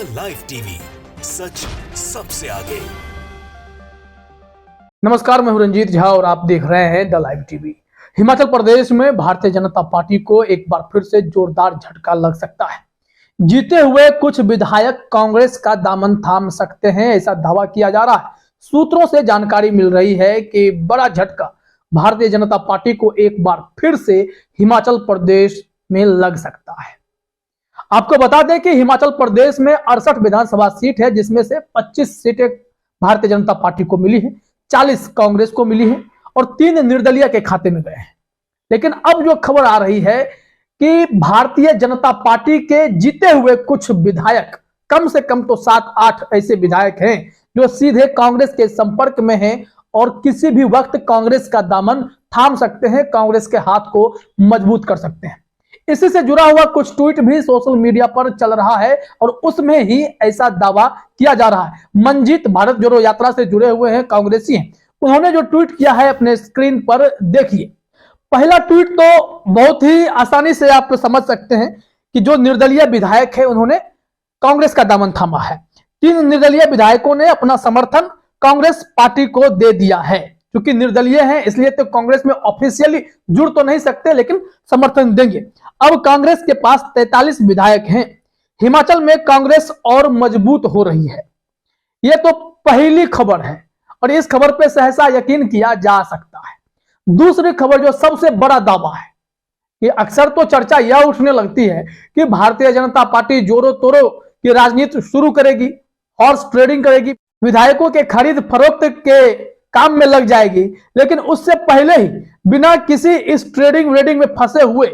Live TV, सच सबसे आगे। नमस्कार, मैं हूं रंजीत झा और आप देख रहे हैं the live TV. Himachal Pradesh में भारतीय जनता पार्टी को एक बार फिर से जोरदार झटका लग सकता है। जीते हुए कुछ विधायक कांग्रेस का दामन थाम सकते हैं, ऐसा दावा किया जा रहा है। सूत्रों से जानकारी मिल रही है कि बड़ा झटका भारतीय जनता पार्टी को एक बार फिर से हिमाचल प्रदेश में लग सकता है। आपको बता दें कि हिमाचल प्रदेश में 68 विधानसभा सीट है, जिसमें से 25 सीटें भारतीय जनता पार्टी को मिली है, 40 कांग्रेस को मिली है और 3 निर्दलीय के खाते में गए हैं। लेकिन अब जो खबर आ रही है कि भारतीय जनता पार्टी के जीते हुए कुछ विधायक, कम से कम तो 7-8 ऐसे विधायक हैं जो सीधे कांग्रेस के संपर्क में हैं और किसी भी वक्त कांग्रेस का दामन थाम सकते हैं, कांग्रेस के हाथ को मजबूत कर सकते हैं। इसी से जुड़ा हुआ कुछ ट्वीट भी सोशल मीडिया पर चल रहा है और उसमें ही ऐसा दावा किया जा रहा है। मंजीत भारत जोड़ो यात्रा से जुड़े हुए हैं, कांग्रेसी हैं। उन्होंने जो ट्वीट किया है अपने स्क्रीन पर देखिए। पहला ट्वीट तो बहुत ही आसानी से आप समझ सकते हैं कि जो निर्दलीय विधायक है उन्होंने कांग्रेस का दामन थामा है। 3 निर्दलीय विधायकों ने अपना समर्थन कांग्रेस पार्टी को दे दिया है। क्योंकि निर्दलीय हैं इसलिए तो कांग्रेस में ऑफिशियली जुड़ तो नहीं सकते, लेकिन समर्थन देंगे। अब कांग्रेस के पास 43 विधायक हैं। हिमाचल में कांग्रेस और मजबूत हो रही है। यह तो पहली खबर है और इस खबर पे सहसा यकीन किया जा सकता है। दूसरी खबर जो सबसे बड़ा दावा है कि अक्सर तो चर्चा यह उठने लगती है कि भारतीय जनता पार्टी जोरों तोरों की राजनीति शुरू करेगी, हॉर्स ट्रेडिंग करेगी, विधायकों के खरीद फरोख्त के काम में लग जाएगी। लेकिन उससे पहले ही बिना किसी इस ट्रेडिंग वेडिंग में फंसे हुए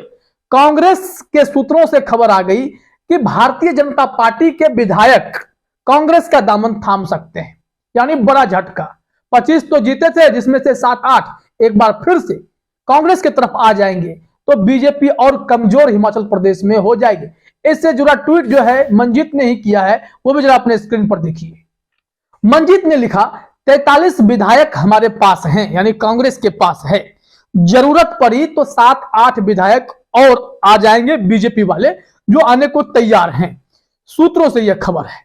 कांग्रेस के सूत्रों से खबर आ गई कि भारतीय जनता पार्टी के विधायक कांग्रेस का दामन थाम सकते हैं। यानी बड़ा झटका। 25 तो जीते थे, जिसमें से 7-8 एक बार फिर से कांग्रेस की तरफ आ जाएंगे तो बीजेपी और कमजोर हिमाचल प्रदेश में हो जाएगी। इससे जुड़ा ट्वीट जो है मंजीत ने ही किया है, वो भी जरा अपने स्क्रीन पर देखिए। मंजीत ने लिखा, 43 विधायक हमारे पास हैं, यानी कांग्रेस के पास है। जरूरत पड़ी तो 7-8 विधायक और आ जाएंगे बीजेपी वाले, जो आने को तैयार हैं। सूत्रों से यह खबर है।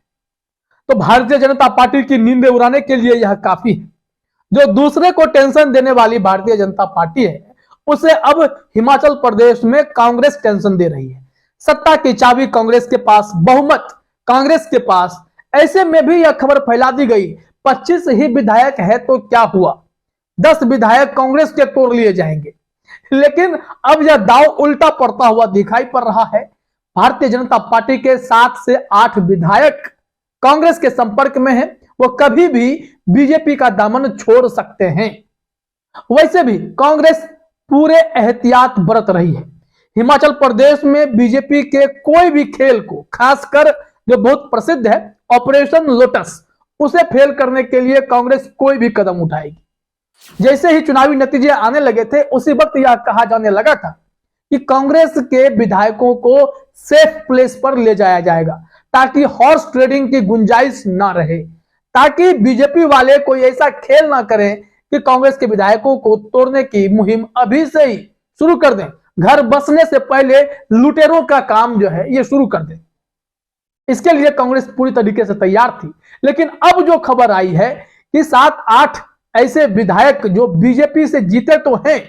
तो भारतीय जनता पार्टी की नींदें उड़ाने के लिए यह काफी है। जो दूसरे को टेंशन देने वाली भारतीय जनता पार्टी है, उसे अब हिमाचल प्रदेश में कांग्रेस टेंशन दे रही है। सत्ता की चाबी कांग्रेस के पास, बहुमत कांग्रेस के पास। ऐसे में भी यह खबर फैला दी गई 25 ही विधायक है तो क्या हुआ, 10 विधायक कांग्रेस के तोड़ लिए जाएंगे। लेकिन अब यह दांव उल्टा पड़ता हुआ दिखाई पड़ रहा है। भारतीय जनता पार्टी के 7 से 8 विधायक कांग्रेस के संपर्क में हैं, वो कभी भी बीजेपी का दामन छोड़ सकते हैं। वैसे भी कांग्रेस पूरे एहतियात बरत रही है। हिमाचल प्रदेश में बीजेपी के कोई भी खेल को, खासकर जो बहुत प्रसिद्ध है ऑपरेशन लोटस, उसे फेल करने के लिए कांग्रेस कोई भी कदम उठाएगी। जैसे ही चुनावी नतीजे आने लगे थे, उसी वक्त यह कहा जाने लगा था कि कांग्रेस के विधायकों को सेफ प्लेस पर ले जाया जाएगा ताकि हॉर्स ट्रेडिंग की गुंजाइश ना रहे, ताकि बीजेपी वाले कोई ऐसा खेल ना करें कि कांग्रेस के विधायकों को तोड़ने की मुहिम अभी से ही शुरू कर दें। घर बसने से पहले लुटेरों का काम जो है ये शुरू कर दें। इसके लिए कांग्रेस पूरी तरीके से तैयार थी। लेकिन अब जो खबर आई है कि 7-8 ऐसे विधायक जो बीजेपी से जीते तो हैं,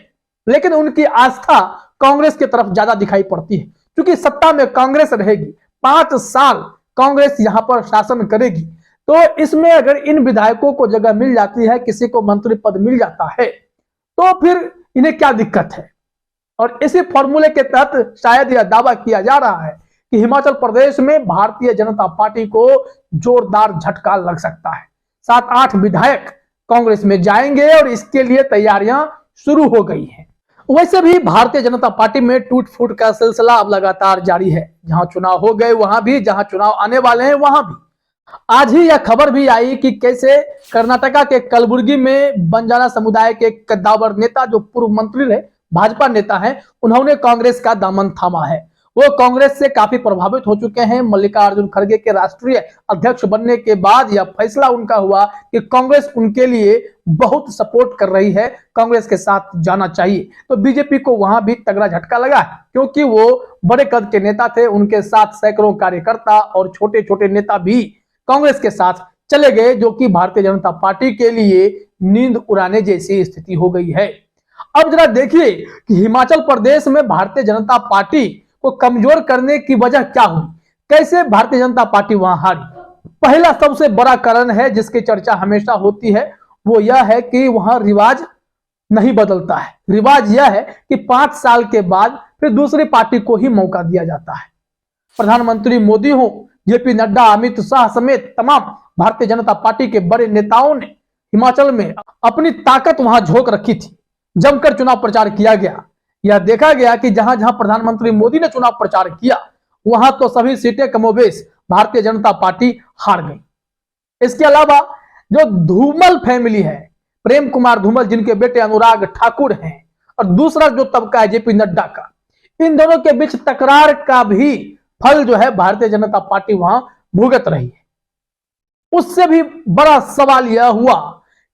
लेकिन उनकी आस्था कांग्रेस की तरफ ज्यादा दिखाई पड़ती है। क्योंकि सत्ता में कांग्रेस रहेगी, 5 साल कांग्रेस यहां पर शासन करेगी। तो इसमें अगर इन विधायकों को जगह मिल जाती है, किसी को मंत्री पद मिल जाता है, तो फिर इन्हें क्या दिक्कत है। और इसी फॉर्मूले के तहत शायद यह दावा किया जा रहा है कि हिमाचल प्रदेश में भारतीय जनता पार्टी को जोरदार झटका लग सकता है। 7-8 विधायक कांग्रेस में जाएंगे और इसके लिए तैयारियां शुरू हो गई हैं। वैसे भी भारतीय जनता पार्टी में टूट फूट का सिलसिला अब लगातार जारी है। जहां चुनाव हो गए वहां भी, जहां चुनाव आने वाले हैं वहां भी। आज ही यह खबर भी आई कि कैसे कर्नाटका के कलबुर्गी में बंजारा समुदाय के कद्दावर नेता, जो पूर्व मंत्री रहे, भाजपा नेता हैं, उन्होंने कांग्रेस का दामन थामा है। वो कांग्रेस से काफी प्रभावित हो चुके हैं। मल्लिकार्जुन खड़गे के राष्ट्रीय अध्यक्ष बनने के बाद यह फैसला उनका हुआ कि कांग्रेस उनके लिए बहुत सपोर्ट कर रही है, कांग्रेस के साथ जाना चाहिए। तो बीजेपी को वहां भी तगड़ा झटका लगा है, क्योंकि वो बड़े कद के नेता थे, उनके साथ सैकड़ों कार्यकर्ता और छोटे छोटे नेता भी कांग्रेस के साथ चले गए, जो कि भारतीय जनता पार्टी के लिए नींद उड़ाने जैसी स्थिति हो गई है। अब जरा देखिए कि हिमाचल प्रदेश में भारतीय जनता पार्टी को कमजोर करने की वजह क्या हुई, कैसे भारतीय जनता पार्टी वहां हारी। पहला सबसे बड़ा कारण है जिसकी चर्चा हमेशा होती है, वो यह है कि वहां रिवाज नहीं बदलता है। रिवाज यह है कि 5 साल के बाद फिर दूसरी पार्टी को ही मौका दिया जाता है। प्रधानमंत्री मोदी हो, जेपी नड्डा, अमित शाह समेत तमाम भारतीय जनता पार्टी के बड़े नेताओं ने हिमाचल में अपनी ताकत वहां झोंक रखी थी। जमकर चुनाव प्रचार किया गया। यह देखा गया कि जहां जहां प्रधानमंत्री मोदी ने चुनाव प्रचार किया, वहां तो सभी सीटें कमोबेश भारतीय जनता पार्टी हार गई। इसके अलावा जो धूमल फैमिली है, प्रेम कुमार धूमल जिनके बेटे अनुराग ठाकुर हैं, और दूसरा जो तबका है जेपी नड्डा का, इन दोनों के बीच तकरार का भी फल जो है भारतीय जनता पार्टी वहां भुगत रही है। उससे भी बड़ा सवाल यह हुआ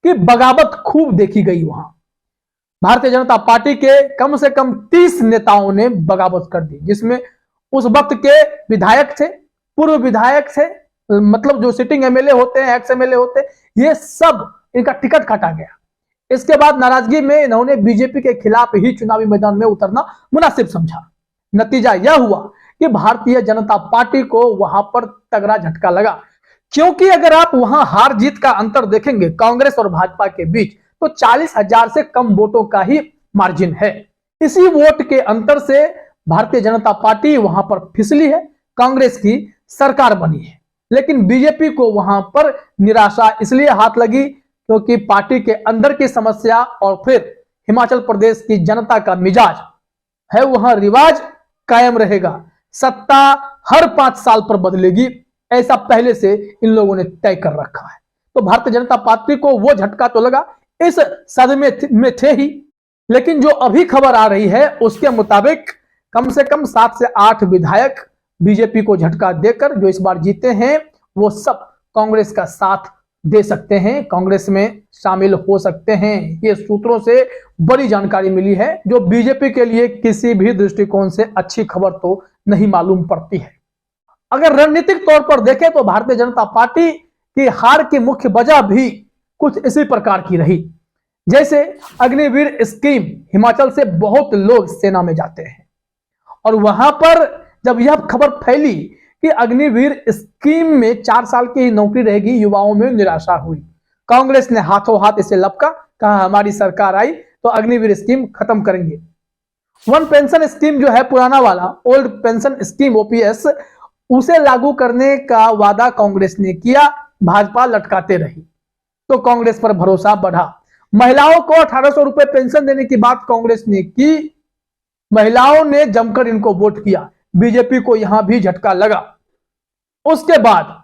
कि बगावत खूब देखी गई वहां। भारतीय जनता पार्टी के कम से कम 30 नेताओं ने बगावत कर दी, जिसमें उस वक्त के विधायक थे, पूर्व विधायक थे, मतलब जो सिटिंग एमएलए होते हैं, एक्स एमएलए होते हैं, ये सब इनका टिकट काटा गया। इसके बाद नाराजगी में इन्होंने बीजेपी के खिलाफ ही चुनावी मैदान में उतरना मुनासिब समझा। नतीजा यह हुआ कि भारतीय जनता पार्टी को वहां पर तगड़ा झटका लगा, क्योंकि अगर आप वहां हार जीत का अंतर देखेंगे कांग्रेस और भाजपा के बीच, तो 40,000 से कम वोटों का ही मार्जिन है। इसी वोट के अंतर से भारतीय जनता पार्टी वहां पर फिसली है, कांग्रेस की सरकार बनी है। लेकिन बीजेपी को वहां पर निराशा इसलिए हाथ लगी क्योंकि पार्टी के अंदर की समस्या और फिर हिमाचल प्रदेश की जनता का मिजाज है, वहां रिवाज कायम रहेगा, सत्ता हर 5 साल पर बदलेगी, ऐसा पहले से इन लोगों ने तय कर रखा है। तो भारतीय जनता पार्टी को वो झटका तो लगा, इस सदमे में थे ही। लेकिन जो अभी खबर आ रही है उसके मुताबिक कम से कम 7 से 8 विधायक बीजेपी को झटका देकर जो इस बार जीते हैं, वो सब कांग्रेस का साथ दे सकते हैं, कांग्रेस में शामिल हो सकते हैं। ये सूत्रों से बड़ी जानकारी मिली है, जो बीजेपी के लिए किसी भी दृष्टिकोण से अच्छी खबर तो नहीं मालूम पड़ती है। अगर रणनीतिक तौर पर देखें तो भारतीय जनता पार्टी की हार की मुख्य वजह भी कुछ इसी प्रकार की रही। जैसे अग्निवीर स्कीम, हिमाचल से बहुत लोग सेना में जाते हैं, और वहां पर जब यह खबर फैली कि अग्निवीर स्कीम में 4 साल की ही नौकरी रहेगी, युवाओं में निराशा हुई। कांग्रेस ने हाथों हाथ इसे लपका, कहा हमारी सरकार आई तो अग्निवीर स्कीम खत्म करेंगे। वन पेंशन स्कीम जो है पुराना वाला, ओल्ड पेंशन स्कीम ओपीएस, उसे लागू करने का वादा कांग्रेस ने किया, भाजपा लटकाते रही, तो कांग्रेस पर भरोसा बढ़ा। महिलाओं को 1800 रुपए पेंशन देने की बात कांग्रेस ने की, महिलाओं ने जमकर इनको वोट किया, बीजेपी को यहां भी झटका लगा। उसके बाद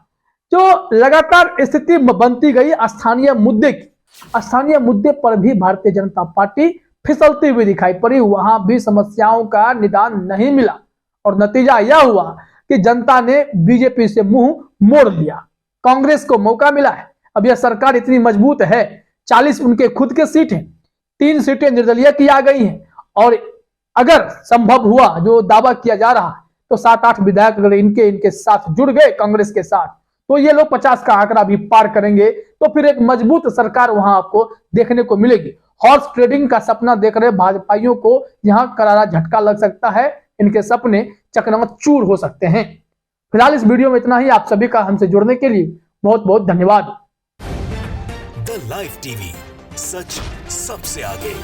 जो लगातार स्थिति बनती गई स्थानीय मुद्दे की, स्थानीय मुद्दे पर भी भारतीय जनता पार्टी फिसलती हुई दिखाई पड़ी, वहां भी समस्याओं का निदान नहीं मिला, और नतीजा यह हुआ कि जनता ने बीजेपी से मुंह मोड़ लिया। कांग्रेस को मौका मिला है, अब यह सरकार इतनी मजबूत है, 40 उनके खुद के सीट हैं, 3 सीटें निर्दलीय की आ गई हैं, और अगर संभव हुआ जो दावा किया जा रहा है तो 7-8 विधायक अगर इनके साथ जुड़ गए कांग्रेस के साथ, तो ये लोग 50 का आंकड़ा भी पार करेंगे, तो फिर एक मजबूत सरकार वहां आपको देखने को मिलेगी। हॉर्स ट्रेडिंग का सपना देख रहे भाजपाइयों को यहां करारा झटका लग सकता है, इनके सपने चकनाचूर हो सकते हैं। फिलहाल इस वीडियो में इतना ही। आप सभी का हमसे जुड़ने के लिए बहुत बहुत धन्यवाद। द लाइव टीवी, सच सबसे आगे।